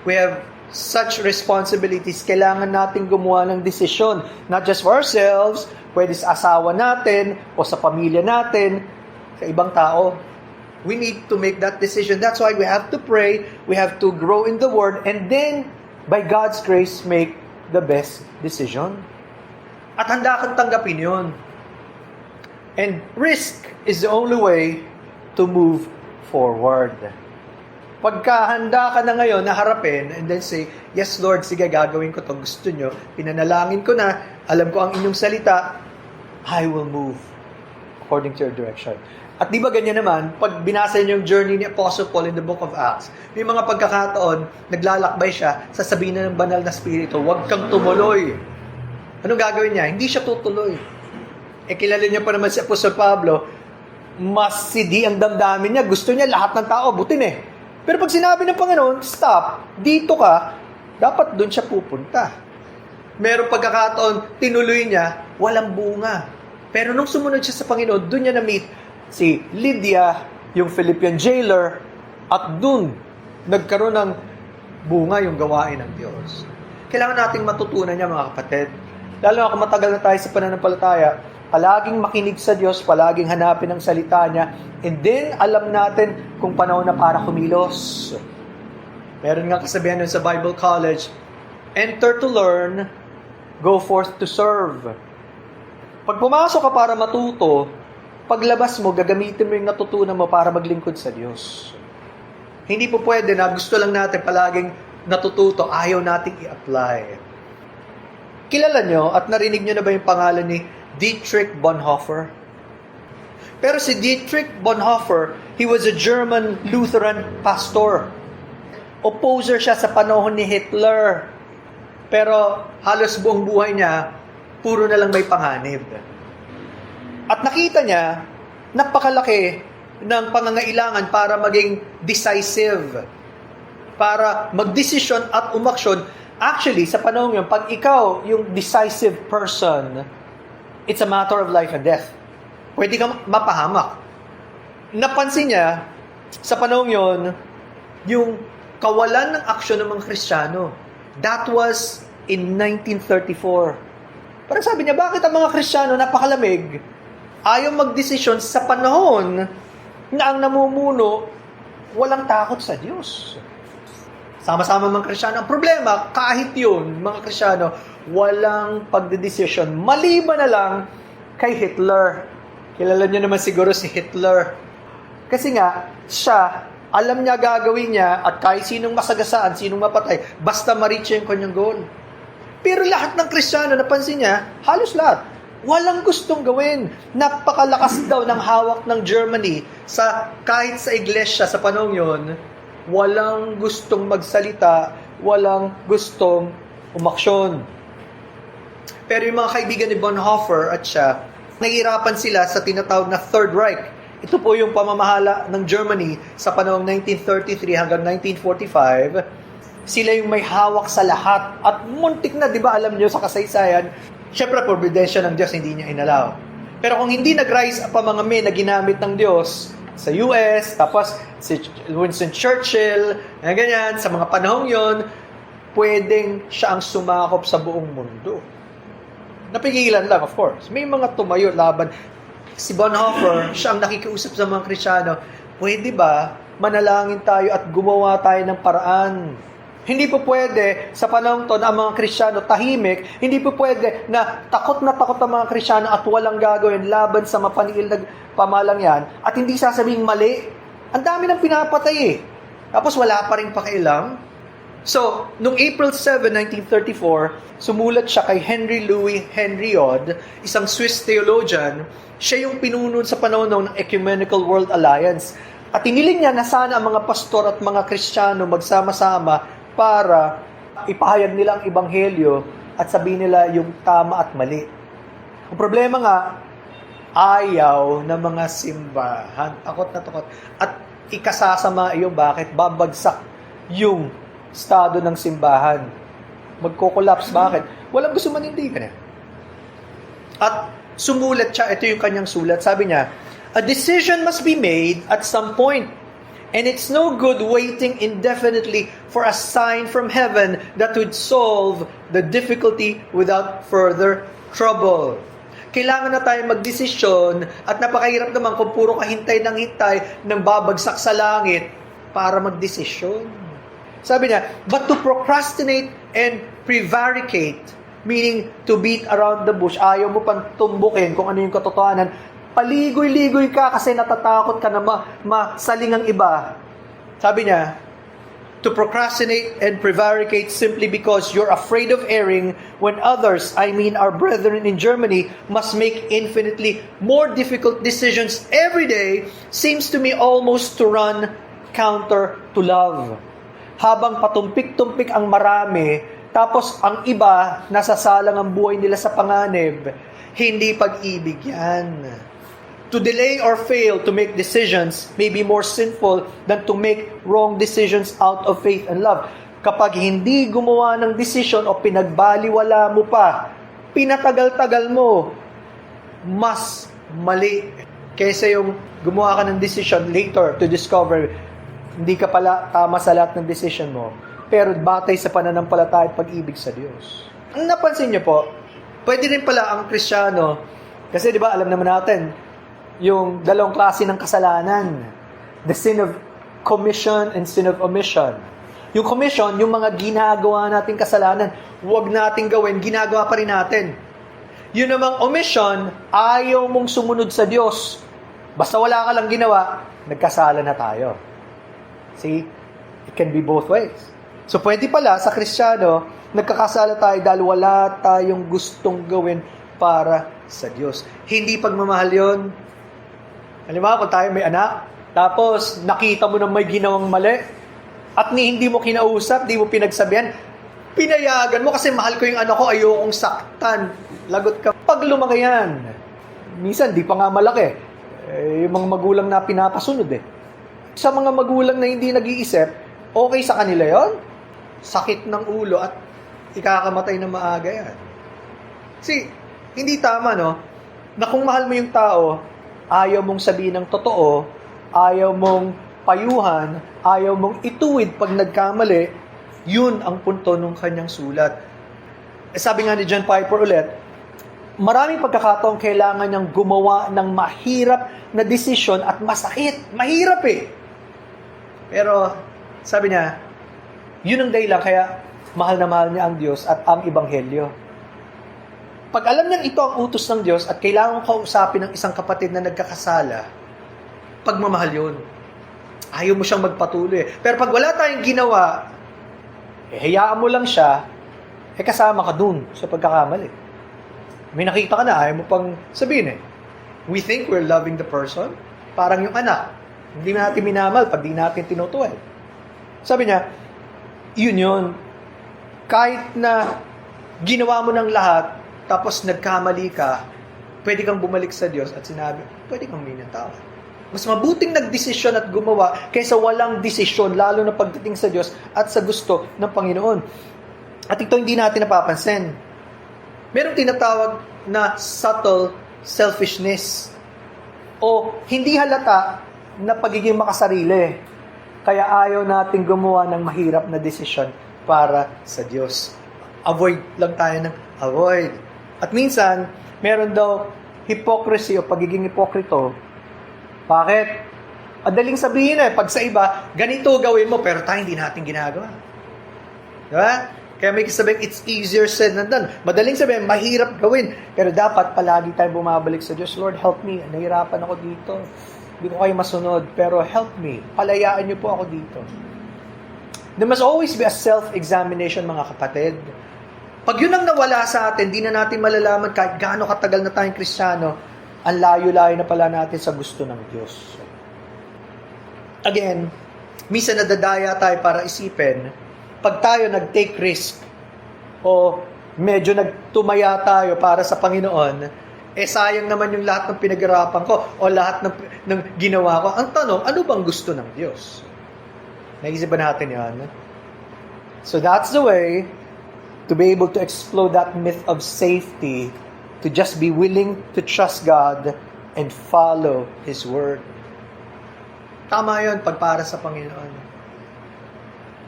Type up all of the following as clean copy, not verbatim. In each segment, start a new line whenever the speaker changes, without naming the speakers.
We have such responsibilities. Kailangan natin gumawa ng desisyon. Not just for ourselves, pwede sa asawa natin, o sa pamilya natin, sa ibang tao. We need to make that decision. That's why we have to pray, we have to grow in the Word, and then, by God's grace, make the best decision. At handa kang tanggapin yun. And risk is the only way to move forward. Pagka handa ka na ngayon na harapin and then say, yes Lord, sige gagawin ko to, gusto nyo, pinanalangin ko na, alam ko ang inyong salita, I will move according to your direction. At di ba ganyan naman, pag binasa niyo yung journey ni Apostle Paul in the book of Acts, may mga pagkakataon, naglalakbay siya, sasabihin na ng banal na spirito, huwag kang tumuloy. Anong gagawin niya? Hindi siya tutuloy. Kilala niya pa naman si Apostle Pablo, mas sidi ang damdamin niya, gusto niya lahat ng tao, butin eh. Pero pag sinabi ng Panginoon, stop, dito ka, dapat doon siya pupunta. Merong pagkakataon, tinuloy niya, walang bunga. Pero nung sumunod siya sa Panginoon, doon niya na-meet si Lydia, yung Philippian jailer, at doon, nagkaroon ng bunga yung gawain ng Diyos. Kailangan nating matutunan niya, mga kapatid. Lalo na kung matagal na tayo sa pananampalataya, palaging makinig sa Diyos, palaging hanapin ang salita niya, and then alam natin kung panahon na para kumilos. Meron nga kasabihan nun sa Bible College, enter to learn, go forth to serve. Pag pumasok ka para matuto, paglabas mo, gagamitin mo yung natutunan mo para maglingkod sa Diyos. Hindi po pwede na gusto lang natin palaging natututo, ayaw nating i-apply. Kilala nyo at narinig nyo na ba yung pangalan ni Dietrich Bonhoeffer? Pero si Dietrich Bonhoeffer, he was a German Lutheran pastor. Opposer siya sa panahon ni Hitler. Pero halos buong buhay niya, puro na lang may panganib. At nakita niya, napakalaki ng pangangailangan para maging decisive. Para magdesisyon at umaksyon. Actually, sa panahon yun, pag ikaw yung decisive person, it's a matter of life and death. Pwede kang mapahamak. Napansin niya, sa panahon yun, yung kawalan ng aksyon ng mga Kristiyano. That was in 1934. Parang sabi niya, bakit ang mga Kristiyano napakalamig? Ayaw magdesisyon sa panahon na ang namumuno walang takot sa Diyos. Sama-sama mga Kristiyano. Ang problema, kahit yun, mga Kristiyano, walang pagdedesisyon. Maliban na lang kay Hitler. Kilala niyo naman siguro si Hitler. Kasi nga, siya, alam niya gagawin niya at kahit sinong masagasaan, sinong mapatay, basta ma-reach yung kanyang goal. Pero lahat ng Kristiyano, napansin niya, halos lahat, walang gustong gawin. Napakalakas daw ng hawak ng Germany kahit sa iglesia sa panahon yun, walang gustong magsalita, walang gustong umaksyon. Pero yung mga kaibigan ni Bonhoeffer at siya, nahihirapan sila sa tinatawag na Third Reich. Ito po yung pamamahala ng Germany sa panahong 1933 hanggang 1945. Sila yung may hawak sa lahat. At muntik na, di ba alam nyo sa kasaysayan, syempre, providensya ng Diyos, hindi niya inalaw. Pero kung hindi nag-rise up ang mga men na ginamit ng Diyos sa US, tapos si Winston Churchill, na ganyan, sa mga panahong yon, pwedeng siya ang sumakop sa buong mundo. Napigilan lang, of course. May mga tumayo laban. Si Bonhoeffer, siya ang nakikiusap sa mga Kristiyano, pwede ba manalangin tayo at gumawa tayo ng paraan? Hindi po pwede sa panahon to na ang mga Kristiyano tahimik, hindi po pwede na takot ang mga Kristiyano at walang gagawin laban sa mapaniil na pamalang yan at hindi sasabing mali. Ang dami nang pinapatay eh. Tapos wala pa rin pakialam. So, noong April 7, 1934, sumulat siya kay Henry Louis Henriot, isang Swiss theologian. Siya yung pinuno sa panahon ng Ecumenical World Alliance. At iniling niya na sana ang mga pastor at mga Kristiyano magsama-sama para ipahayag nila ang ebanghelyo at sabihin nila yung tama at mali. Ang problema nga, ayaw ng mga simbahan. Takot na takot. At ikasasama yung bakit babagsak yung estado ng simbahan. Magko-collapse. Bakit? Walang gusto manindigan. At sumulat siya. Ito yung kanyang sulat. Sabi niya, a decision must be made at some point. And it's no good waiting indefinitely for a sign from heaven that would solve the difficulty without further trouble. Kailangan na tayo magdesisyon at napakahirap naman kung puro kahintay ng hintay ng babagsak sa langit para magdesisyon. Sabi niya, but to procrastinate and prevaricate, meaning to beat around the bush, ayaw mo pang tumbukin kung ano yung katotohanan, paligoy-ligoy ka kasi natatakot ka na masaling ang iba. Sabi niya, to procrastinate and prevaricate simply because you're afraid of erring when others, I mean our brethren in Germany, must make infinitely more difficult decisions every day seems to me almost to run counter to love. Habang patumpik-tumpik ang marami, tapos ang iba, nasasalang ang buhay nila sa panganib, hindi pag-ibig yan. To delay or fail to make decisions may be more sinful than to make wrong decisions out of faith and love. Kapag hindi gumawa ng desisyon o pinagbaliwala mo pa, pinatagal-tagal mo, mas mali kaysa yung gumawa ka ng decision later to discover hindi ka pala tama sa lahat ng decision mo, pero batay sa pananampalataya at pag-ibig sa Diyos. Ang napansin niyo po, pwede rin pala ang Kristiyano, kasi di ba alam naman natin, yung dalawang klase ng kasalanan. The sin of commission and sin of omission. Yung commission, yung mga ginagawa nating kasalanan, huwag nating gawin, ginagawa pa rin natin. Yun namang omission, ayaw mong sumunod sa Diyos. Basta wala ka lang ginawa, nagkasala na tayo. See? It can be both ways. So pwede pala sa Kristiyano, nagkakasala tayo dahil wala tayong gustong gawin para sa Diyos. Hindi pagmamahal yun. Halimbawa, kung tayo may anak, tapos nakita mo na may ginawang mali, at hindi mo kinausap, di mo pinagsabihan, pinayagan mo kasi mahal ko yung anak ko, ayokong saktan. Lagot ka. Pag lumaki yan, minsan di pa nga malaki, yung mga magulang na pinapasunod Sa mga magulang na hindi nag-iisip, okay sa kanila yon, sakit ng ulo at ikakamatay na maaga yan. See, hindi tama, no? Na kung mahal mo yung tao, ayaw mong sabihin ng totoo, ayaw mong payuhan, ayaw mong ituwid pag nagkamali, yun ang punto ng kanyang sulat. Sabi nga ni John Piper ulit, maraming pagkakataong kailangan niyang gumawa ng mahirap na desisyon at masakit. Mahirap Pero, sabi niya, yun ang dahilan kaya mahal na mahal niya ang Diyos at ang Ebanghelyo. Pag alam niyang ito ang utos ng Diyos at kailangan kausapin ng isang kapatid na nagkakasala, pagmamahal yun. Ayaw mo siyang magpatuloy. Pero pag wala tayong ginawa, hayaan mo lang siya, kasama ka dun sa pagkakamali. May nakita ka na, ayaw mo pang sabihin We think we're loving the person, parang yung anak. Hindi natin minamal pag di natin tinutuwal. Sabi niya, yun. Kahit na ginawa mo ng lahat, tapos nagkamali ka, pwede kang bumalik sa Diyos at sinabi, pwede kang minatawad. Mas mabuting nagdesisyon at gumawa kaysa walang desisyon, lalo na pagdating sa Diyos at sa gusto ng Panginoon. At ito hindi natin napapansin. Merong tinatawag na subtle selfishness o hindi halata na pagiging makasarili. Kaya ayaw natin gumawa ng mahirap na desisyon para sa Diyos. Avoid lang tayo ng avoid. At minsan, meron daw hypocrisy o pagiging hipokrito. Bakit? Madaling sabihin pag sa iba, ganito gawin mo, pero tayo hindi natin ginagawa. Diba? Kaya may sabihin, it's easier said than done. Madaling sabihin, mahirap gawin. Pero dapat palagi tayo bumabalik sa Diyos. Lord, help me. Nahirapan ako dito. Hindi ko kayo masunod, pero help me. Palayaan niyo po ako dito. There must always be a self-examination, mga kapatid. Pag yun ang nawala sa atin, di na natin malalaman kahit gaano katagal na tayong Kristiyano, ang layo-layo na pala natin sa gusto ng Diyos. Again, minsan nadadaya tayo para isipin, pag tayo nag-take risk, o medyo nagtumaya tayo para sa Panginoon, sayang naman yung lahat ng pinag-arapan ko, o lahat ng ginawa ko. Ang tanong, ano bang gusto ng Diyos? Naisip ba natin yan? So that's the way to be able to explode that myth of safety, to just be willing to trust God and follow His Word. Tama yun, pagpara sa Panginoon.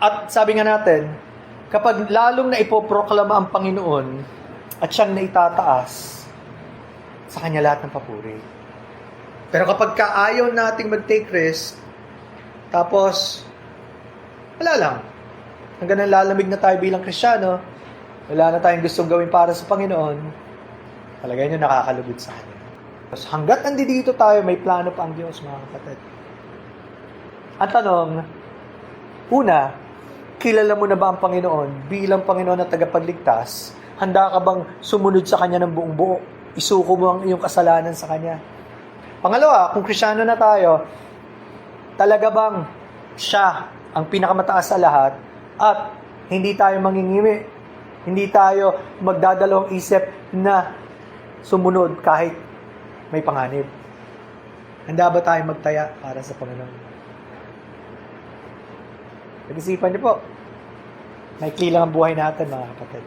At sabi nga natin, kapag lalong na ipoproklama ang Panginoon at siyang naitataas, sa Kanya lahat ng papuri. Pero kapag kaayaw nating mag-take risk, tapos, wala lang. Hanggang lalamig na tayo bilang Kristiyano, wala na tayong gustong gawin para sa Panginoon, palagay nyo nakakalugod sa Kanya. Tapos hanggat nandito tayo, may plano pa ang Diyos, mga kapatid. Ang tanong, una, kilala mo na ba ang Panginoon bilang Panginoon na tagapagligtas? Handa ka bang sumunod sa Kanya ng buong buo? Isuko mo ang iyong kasalanan sa Kanya? Pangalawa, kung Kristiyano na tayo, talaga bang siya ang pinakamataas sa lahat at hindi tayo mangingimi, hindi tayo magdadalawang isip na sumunod kahit may panganib? Handa ba tayo magtaya para sa Panginoon? Pag-isipan niyo po. Maikli lang ang buhay natin, mga kapatid.